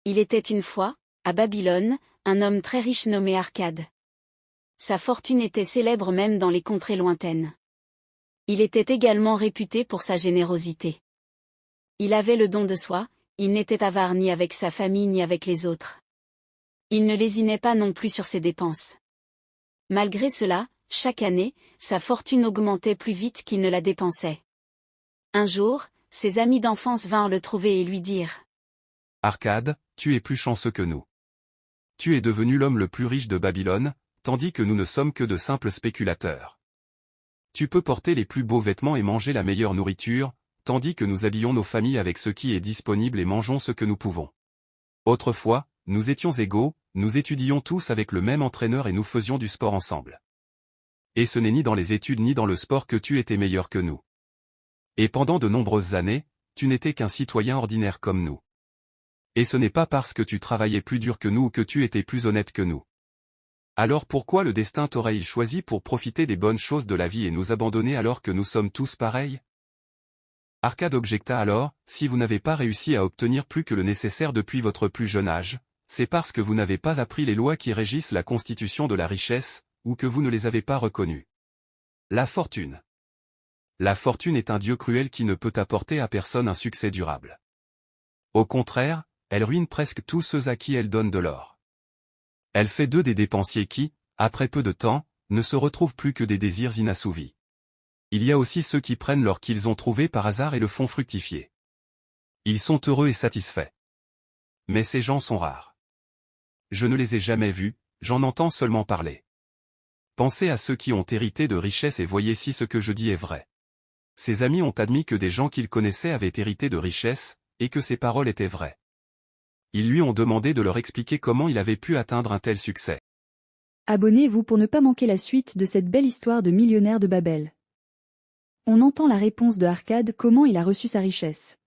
Il était une fois, à Babylone, un homme très riche nommé Arcade. Sa fortune était célèbre même dans les contrées lointaines. Il était également réputé pour sa générosité. Il avait le don de soi, il n'était avare ni avec sa famille ni avec les autres. Il ne lésinait pas non plus sur ses dépenses. Malgré cela, chaque année, sa fortune augmentait plus vite qu'il ne la dépensait. Un jour, ses amis d'enfance vinrent le trouver et lui dirent : « Arcade, tu es plus chanceux que nous. Tu es devenu l'homme le plus riche de Babylone, tandis que nous ne sommes que de simples spéculateurs. Tu peux porter les plus beaux vêtements et manger la meilleure nourriture, tandis que nous habillons nos familles avec ce qui est disponible et mangeons ce que nous pouvons. Autrefois, nous étions égaux, nous étudions tous avec le même entraîneur et nous faisions du sport ensemble. Et ce n'est ni dans les études ni dans le sport que tu étais meilleur que nous. Et pendant de nombreuses années, tu n'étais qu'un citoyen ordinaire comme nous. Et ce n'est pas parce que tu travaillais plus dur que nous ou que tu étais plus honnête que nous. Alors pourquoi le destin t'aurait-il choisi pour profiter des bonnes choses de la vie et nous abandonner alors que nous sommes tous pareils ? Arcade objecta alors, si vous n'avez pas réussi à obtenir plus que le nécessaire depuis votre plus jeune âge, c'est parce que vous n'avez pas appris les lois qui régissent la constitution de la richesse, ou que vous ne les avez pas reconnues. La fortune. La fortune est un dieu cruel qui ne peut apporter à personne un succès durable. Au contraire, elle ruine presque tous ceux à qui elle donne de l'or. Elle fait d'eux des dépensiers qui, après peu de temps, ne se retrouvent plus que des désirs inassouvis. Il y a aussi ceux qui prennent l'or qu'ils ont trouvé par hasard et le font fructifier. Ils sont heureux et satisfaits. Mais ces gens sont rares. Je ne les ai jamais vus, j'en entends seulement parler. Pensez à ceux qui ont hérité de richesses et voyez si ce que je dis est vrai. Ses amis ont admis que des gens qu'ils connaissaient avaient hérité de richesses, et que ces paroles étaient vraies. Ils lui ont demandé de leur expliquer comment il avait pu atteindre un tel succès. Abonnez-vous pour ne pas manquer la suite de cette belle histoire de millionnaire de Babel. On entend la réponse de Arcade comment il a reçu sa richesse.